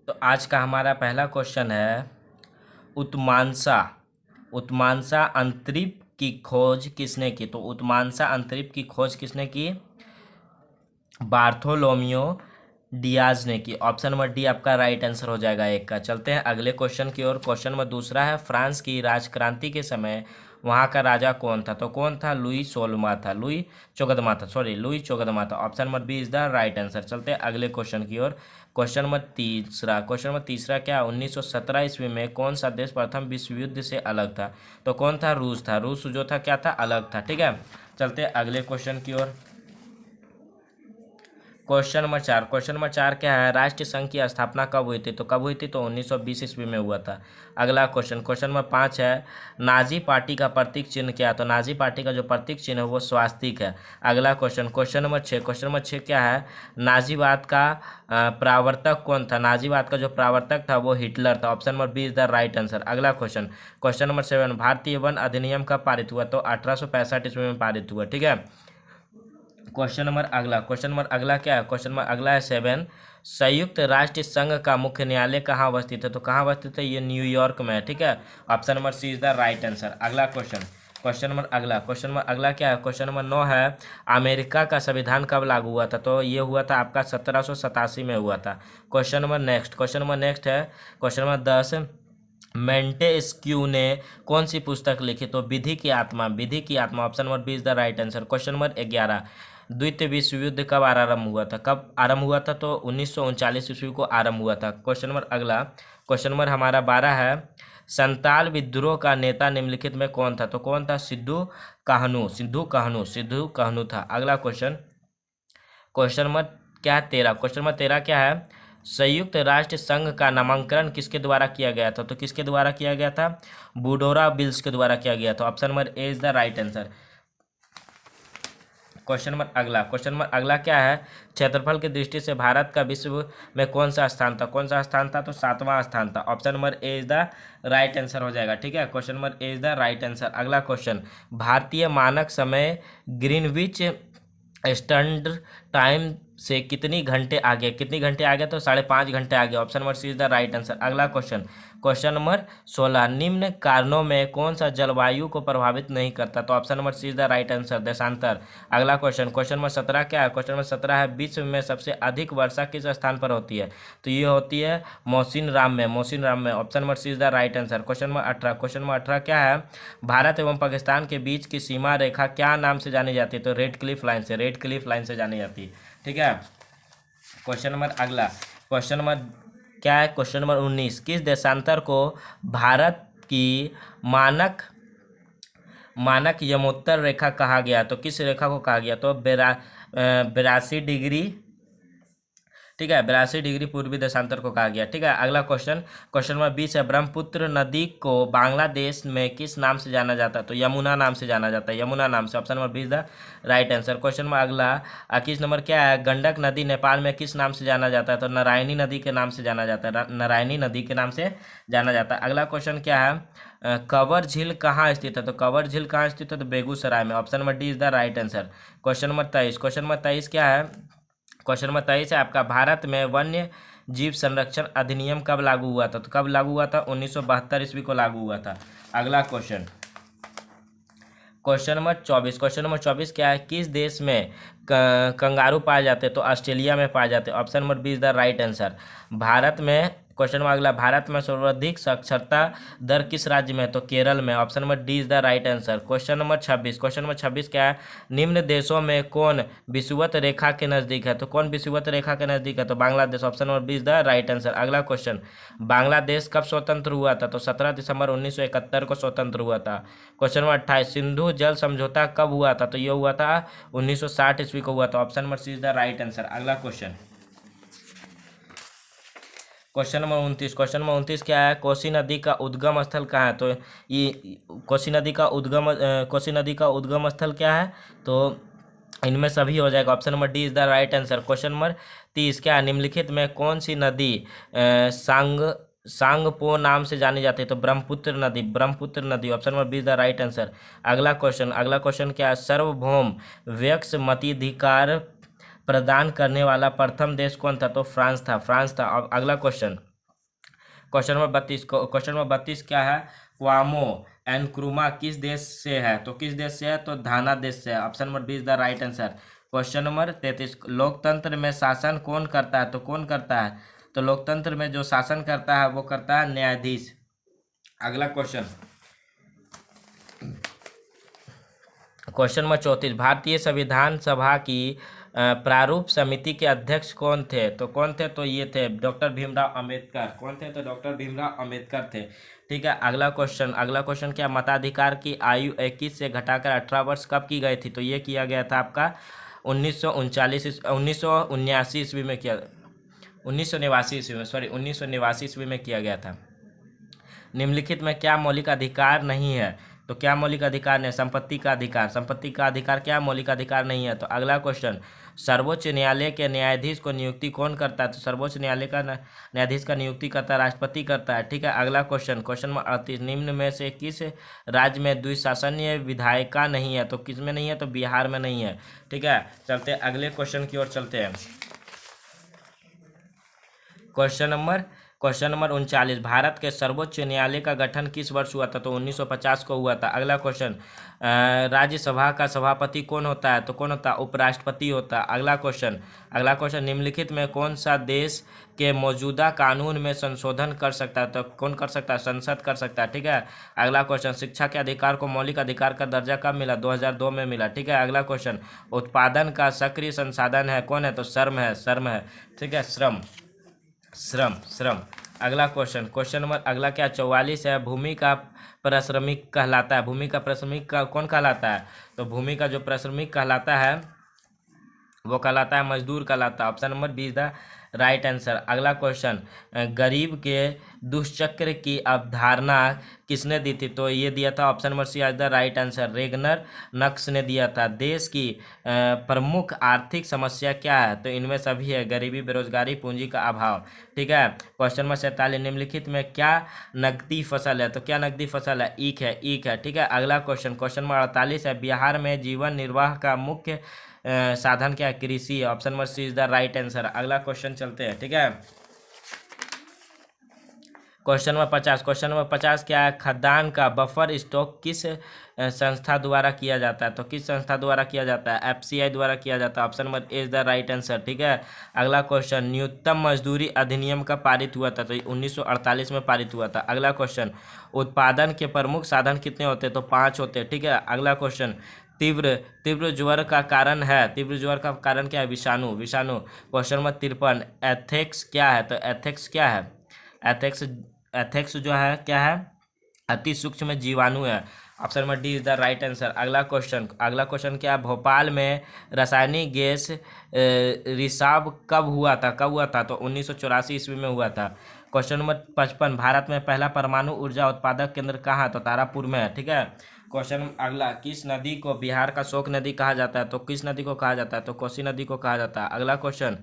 तो आज का हमारा पहला क्वेश्चन है, उत्मांसा उत्मांसा अंतरिक्ष की खोज किसने की? तो उत्मांसा अंतरिक्ष की खोज किसने की? बार्थोलोमियो डियाज ने की। ऑप्शन नंबर डी आपका राइट आंसर हो जाएगा एक का। चलते हैं अगले क्वेश्चन की ओर। क्वेश्चन नंबर दूसरा है, फ्रांस की राजक्रांति के समय वहाँ का राजा कौन था? तो कौन था? लुई सोलमा था, लुई चौगदमा था, सॉरी लुई चौगदमा था। Option number b is the right answer. चलते हैं अगले क्वेश्चन की ओर। क्वेश्चन नंबर तीसरा क्या, 1917 ईस्वी में कौन सा देश प्रथम विश्व युद्ध से अलग था? तो कौन था? रूस था। रूस जो था क्या था? अलग था। ठीक है, चलते हैं अगले क्वेश्चन की ओर। क्वेश्चन नंबर चार क्या है, राष्ट्रीय संघ की स्थापना कब हुई थी? तो कब हुई थी? तो 1920 ईस्वी में हुआ था। अगला क्वेश्चन नंबर 5 है, नाजी पार्टी का प्रतीक चिन्ह क्या है? तो नाजी पार्टी का जो प्रतीक चिन्ह है वो स्वास्तिक है। अगला क्वेश्चन नंबर 6 क्या है, नाजीवाद का प्रवर्तक कौन था? नाजीवाद का जो प्रवर्तक था वो हिटलर था। Option number b is the right answer. अगला क्वेश्चन नंबर 7, भारतीय वन अधिनियम कब पारित हुआ? तो 1865 ईस्वी में पारित हुआ। ठीक है, क्वेश्चन नंबर अगला क्या है? क्वेश्चन नंबर अगला है 7, संयुक्त राष्ट्र संघ का मुख्य न्यायालय कहाँ अवस्थित है? तो कहाँ अवस्थित है? ये न्यूयॉर्क में है। ठीक है, option number C is the right answer. अगला क्वेश्चन नंबर अगला क्या है? क्वेश्चन नंबर 9 है, अमेरिका का संविधान कब लागू हुआ था? तो ये हुआ था आपका 1787 में हुआ था। क्वेश्चन नंबर नेक्स्ट है क्वेश्चन नंबर 10, मेंटेस्क्यू ने कौन सी पुस्तक लिखी? तो विधि की आत्मा। Option number b is the right answer. Question number 11, द्वितीय विश्व युद्ध कब आरंभ हुआ था? तो 1939 ईस्वी को आरंभ हुआ था। क्वेश्चन नंबर हमारा 12 है, संताल विद्रोह का नेता निम्नलिखित में कौन था? तो कौन था? सिद्धू कान्हू था। अगला क्वेश्चन नंबर क्या है? 13। क्वेश्चन नंबर 13 क्या है, संयुक्त राष्ट्र संघ का नामकरण किसके द्वारा किया गया था? तो किसके द्वारा किया गया था? बुडोरा बिल्स के द्वारा किया गया था। Option number A is the right answer. Question number अगला क्या है, क्षेत्रफल की दृष्टि से भारत का विश्व में कौन सा स्थान था? तो 7वां स्थान था। Option number A is the right answer हो जाएगा। ठीक है, question number A is the right answer. अगला क्वेश्चन, भारतीय मानक समय ग्रीनविच स्टैंडर्ड टाइम से कितनी घंटे आगे? तो 5.5 घंटे आगे। Option number C is the right answer. अगला क्वेश्चन नंबर 16, निम्न कारणों में कौन सा जलवायु को प्रभावित नहीं करता? तो option number C is the right answer, देशांतर। अगला क्वेश्चन नंबर 17 क्या है? क्वेश्चन नंबर 17 है, विश्व में सबसे अधिक वर्षा किस स्थान पर होती है? तो ये होती है मौसिनराम में। Option number C is the right answer. Question number 18 क्या है, भारत एवं पाकिस्तान के बीच की सीमा रेखा क्या नाम से जानी जाती है? तो रेड क्लिफ लाइन से जानी जाती है। ठीक है, क्वेश्चन नंबर क्या है? क्वेश्चन नंबर 19, किस देशांतर को भारत की मानक यमोत्तर रेखा कहा गया? तो किस रेखा को कहा गया? तो 82 डिग्री। ठीक है, 82 डिग्री पूर्वी देशांतर को कहा गया। ठीक है, अगला क्वेश्चन नंबर 20 है, ब्रह्मपुत्र नदी को बांग्लादेश में किस नाम से जाना जाता है? तो यमुना नाम से जाना जाता है, option number 20 the right answer. Question number अगला 21 नंबर क्या है, गंडक नदी नेपाल में किस नाम से जाना जाता है? तो नारायणी नदी के नाम से जाना जाता है, अगला क्वेश्चन क्या है, कवर झील कहाँ स्थित है? तो कवर झील कहाँ स्थित है? तो बेगूसराय में। Option number D is the right answer. Question number 23 क्या है? क्वेश्चन नंबर 23 है आपका, भारत में वन्य जीव संरक्षण अधिनियम कब लागू हुआ था? तो कब लागू हुआ था? 1972 ईस्वी को लागू हुआ था। अगला क्वेश्चन नंबर 24 क्या है, किस देश में कंगारू पाए जाते हैं? तो ऑस्ट्रेलिया में पाए जाते हैं। Option number b is the right answer. Bharat में क्वेश्चन नंबर अगला, भारत में सर्वाधिक साक्षरता दर किस राज्य में? तो केरल में। Option number D is the right answer. Question number 26 क्या है, निम्न देशों में कौन विषुवत रेखा के नज़दीक है? तो कौन विषुवत रेखा के नज़दीक है? तो Bangladesh. Option number b is the right answer. अगला क्वेश्चन, बांग्लादेश कब स्वतंत्र हुआ था? तो 17 दिसंबर 1971 को स्वतंत्र हुआ था। क्वेश्चन नंबर 28, सिंधु जल समझौता कब हुआ था? तो ये हुआ था 1960 ईस्वी को हुआ था। Option number C is the right answer. अगला क्वेश्चन नंबर 29 क्या है, कोसी नदी का उद्गम स्थल कहाँ है? तो ये कोसी नदी का उद्गम स्थल क्या है? तो इनमें सभी हो जाएगा। Option number D is the right answer. Question number 30 क्या है, निम्नलिखित में कौन सी नदी सांगपो नाम से जानी जाती है? तो ब्रह्मपुत्र नदी। Option number b is the right answer. अगला क्वेश्चन क्या है, सार्वभौम व्यक्तिमताधिकार प्रदान करने वाला प्रथम देश कौन था? तो फ्रांस था। अगला क्वेश्चन नंबर 32 क्या है? क्वामो एनक्रुमा किस देश से है? तो किस देश से है? तो घाना देश से है। Option number 20 the right answer. Question number 33 लोकतंत्र में शासन कौन करता है? तो कौन करता है? तो लोकतंत्र में जो शासन करता है वो करता है न्यायाधीश। अगला क्वेश्चन नंबर 34 भारतीय संविधान सभा की प्रारूप समिति के अध्यक्ष कौन थे? तो कौन थे? तो ये थे डॉक्टर भीमराव अंबेडकर। कौन थे? तो डॉक्टर भीमराव अंबेडकर थे। ठीक है, अगला क्वेश्चन क्या? मताधिकार की आयु 21 से घटाकर 18 वर्ष कब की गई थी? तो ये किया गया था आपका 1979 ईस्वी में किया 1989 ईस्वी में 1989 ईस्वी में किया गया था। निम्नलिखित में क्या मौलिक अधिकार नहीं है? तो क्या मौलिक अधिकार नहीं? संपत्ति का अधिकार क्या मौलिक अधिकार नहीं है? तो अगला क्वेश्चन सर्वोच्च न्यायालय के न्यायाधीश को नियुक्ति कौन करता है? तो सर्वोच्च न्यायालय का न्यायाधीश का नियुक्ति करता है राष्ट्रपति करता है। ठीक है, अगला क्वेश्चन नंबर 38 निम्न में से किस राज्य में द्विशासनीय विधायिका नहीं है? तो किस में नहीं है? तो बिहार में नहीं है। ठीक है, चलते अगले क्वेश्चन की ओर चलते हैं। क्वेश्चन नंबर 39 भारत के सर्वोच्च न्यायालय का गठन किस वर्ष हुआ था? तो 1950 को हुआ था। अगला क्वेश्चन राज्यसभा का सभापति कौन होता है? तो कौन होता है? उपराष्ट्रपति होता है। अगला क्वेश्चन निम्नलिखित में कौन सा देश के मौजूदा कानून में संशोधन कर सकता है? तो कौन कर सकता है? संसद कर सकता है। ठीक है, अगला क्वेश्चन शिक्षा के अधिकार को मौलिक अधिकार का दर्जा कब मिला? 2002 में मिला। ठीक है, अगला क्वेश्चन उत्पादन का सक्रिय संसाधन है कौन है? तो श्रम है। ठीक है, श्रम। अगला क्वेश्चन नंबर अगला क्या? 44 है भूमि का पारिश्रमिक कहलाता है। भूमि का पारिश्रमिक का कौन कहलाता है? तो भूमि का जो पारिश्रमिक कहलाता है वो कहलाता है मजदूर कहलाता है। Option number 20 the right answer. अगला क्वेश्चन गरीब के दुष्चक्र की अवधारणा किसने दी थी? तो ये दिया था ऑप्शन नंबर सी आज द राइट आंसर, रेगनर नक्स ने दिया था। देश की प्रमुख आर्थिक समस्या क्या है? तो इनमें सभी है गरीबी, बेरोजगारी, पूंजी का अभाव। ठीक है, क्वेश्चन नंबर 47 निम्नलिखित में क्या नकदी फसल है? तो क्या नकदी फसल है? ईख है। ठीक है, अगला क्वेश्चन नंबर 48 है बिहार में जीवन निर्वाह का मुख्य साधन क्या है? कृषि। Option number C is the right answer. अगला क्वेश्चन चलते हैं। ठीक है, क्वेश्चन नंबर 50 क्या है? खदान का बफर स्टॉक किस संस्था द्वारा किया जाता है? तो किस संस्था द्वारा किया जाता है? एफसीआई द्वारा किया जाता है। Option number A is the right answer. ठीक है, अगला क्वेश्चन न्यूनतम मजदूरी अधिनियम का पारित हुआ था? तो 1948 में पारित हुआ था। अगला क्वेश्चन उत्पादन के प्रमुख साधन कितने होते हैं? तो 5 होते हैं। ठीक है, अगला क्वेश्चन तीव्र ज्वर का कारण है? तीव्र ज्वर का कारण क्या है? विषाणु। क्वेश्चन नंबर 53 एथेक्स क्या है? तो एथेक्स क्या है? एथेक्स जो है क्या है? अति सूक्ष्म जीवाणु है। Option number D is the right answer. अगला क्वेश्चन क्या है? भोपाल में रासायनिक गैस रिसाव कब हुआ था? तो 1984 ईस्वी में हुआ था। क्वेश्चन नंबर 55 भारत में पहला परमाणु ऊर्जा उत्पादक केंद्र कहाँ है? तो तारापुर में है। ठीक है, क्वेश्चन अगला किस नदी को बिहार का शोक नदी कहा जाता है? तो किस नदी को कहा जाता है? तो कोसी नदी को कहा जाता है। अगला क्वेश्चन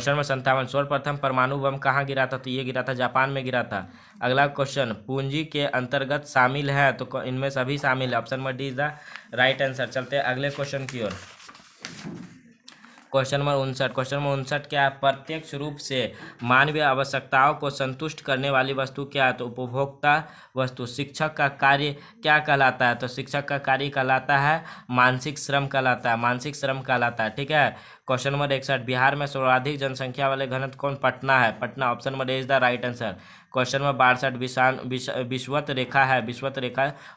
में 57 सर्वप्रथम परमाणु बम कहाँ गिरा था? तो ये गिरा था जापान में गिरा था। अगला क्वेश्चन पूंजी के अंतर्गत शामिल है? तो इनमें सभी शामिल है। Option number D is the right answer. चलते हैं अगले क्वेश्चन की ओर। क्वेश्चन नंबर 59 क्या है? प्रत्यक्ष रूप से मानवीय आवश्यकताओं को संतुष्ट करने वाली वस्तु क्या है? तो उपभोक्ता वस्तु। शिक्षक का कार्य क्या कहलाता है? तो शिक्षक का कार्य कहलाता है मानसिक श्रम कहलाता है। ठीक है, क्वेश्चन नंबर 61 बिहार में सर्वाधिक जनसंख्या वाले घनत्व कौन? पटना है। Option number A is the right answer. Question number 62 विषुवत रेखा।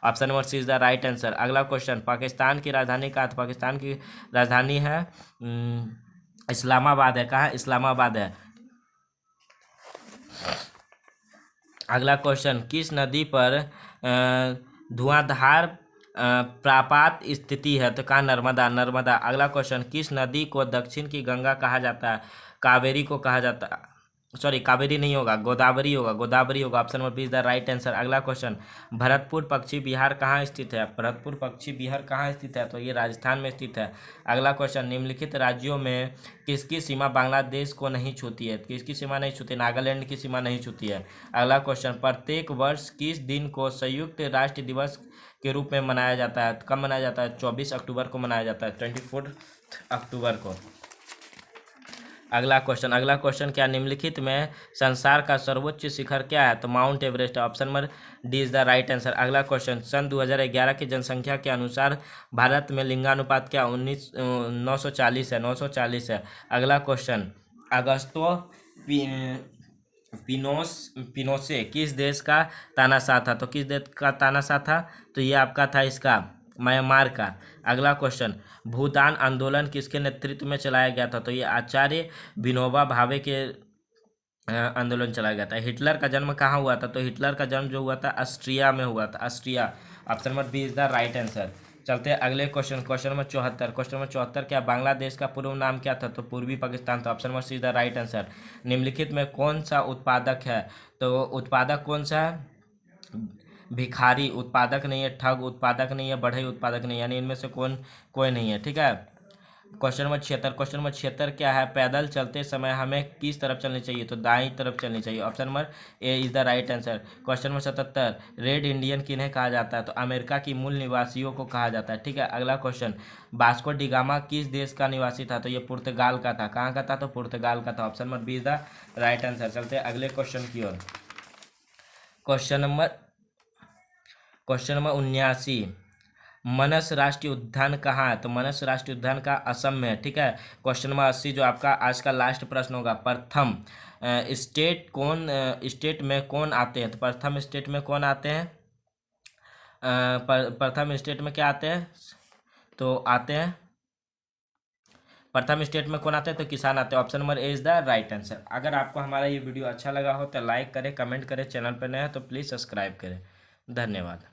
Option number C is the right answer. अगला क्वेश्चन पाकिस्तान की राजधानी का? तो पाकिस्तान की राजधानी है इस्लामाबाद है। कहाँ? इस्लामाबाद है। अगला क्वेश्चन किस नदी पर धुआंधार प्रापात स्थिति है? तो कहाँ? नर्मदा। अगला क्वेश्चन किस नदी को दक्षिण की गंगा कहा जाता है? कावेरी को कहा जाता है। सॉरी, कावेरी नहीं होगा, गोदावरी होगा। Option number b is the right answer. अगला क्वेश्चन भरतपुर पक्षी विहार कहाँ स्थित है? तो ये राजस्थान में स्थित है। अगला क्वेश्चन निम्नलिखित राज्यों में किसकी सीमा बांग्लादेश को नहीं छूती है? किसकी सीमा नहीं छूती? नागालैंड की सीमा नहीं छूती है। अगला क्वेश्चन प्रत्येक वर्ष किस दिन को संयुक्त राष्ट्र दिवस के रूप में मनाया जाता है? कब मनाया जाता है? 24 अक्टूबर को मनाया जाता है, 24 अक्टूबर को। अगला क्वेश्चन क्या निम्नलिखित में संसार का सर्वोच्च शिखर क्या है? तो mount Everest. Option number D is the right answer. अगला क्वेश्चन, सन 2011 की जनसंख्या के अनुसार भारत में लिंगानुपात क्या 940 है? 940 है। अगला क्वेश्चन, अगस्तो पिनोसे किस देश का तानाशाह था? तो किस देश का तानाशाह था? तो ये आपका था इसका म्यांमार का। अगला क्वेश्चन, भूदान आंदोलन किसके नेतृत्व में चलाया गया था? तो ये आचार्य विनोबा भावे के आंदोलन चलाया गया था। हिटलर का जन्म कहाँ हुआ था? तो हिटलर का जन्म जो हुआ था ऑस्ट्रिया में हुआ था, Austria. Option number b is the right answer. चलते हैं अगले क्वेश्चन नंबर 74 क्या बांग्लादेश का पूर्व नाम क्या था? तो पूर्वी पाकिस्तान था। Option number C is the right answer. निम्नलिखित में कौन सा उत्पादक है? तो उत्पादक कौन सा है? भिखारी उत्पादक नहीं है, ठग उत्पादक नहीं है, बढ़ई उत्पादक नहीं है, यानी इनमें से कोई नहीं है। ठीक है। क्वेश्चन नंबर 76 क्या है? पैदल चलते समय हमें किस तरफ चलनी चाहिए? तो दाईं तरफ चलनी चाहिए। Option number A is the right answer. Question number 77, red Indian किन्हें कहा जाता है? तो अमेरिका की मूल निवासियों को कहा जाता है। ठीक है। अगला क्वेश्चन, वास्को डी गामा किस देश का निवासी था? तो ये पुर्तगाल का था। कहाँ का था? तो पुर्तगाल का था। Option number b is the right answer. चलते हैं अगले क्वेश्चन की ओर। क्वेश्चन नंबर 79, मनस राष्ट्रीय उद्यान कहाँ है? तो मनस राष्ट्रीय उद्यान का असम में है। ठीक है। क्वेश्चन नंबर 80 जो आपका आज का लास्ट प्रश्न होगा, प्रथम स्टेट में कौन आते हैं? तो प्रथम स्टेट में कौन आते हैं? प्रथम स्टेट में क्या आते हैं? तो आते हैं प्रथम स्टेट में कौन आते हैं? तो किसान आते हैं। Option number A is the right answer. अगर आपको हमारा ये वीडियो अच्छा लगा हो तो लाइक करें, कमेंट करें, चैनल पर नए हैं तो प्लीज़ सब्सक्राइब करें। धन्यवाद।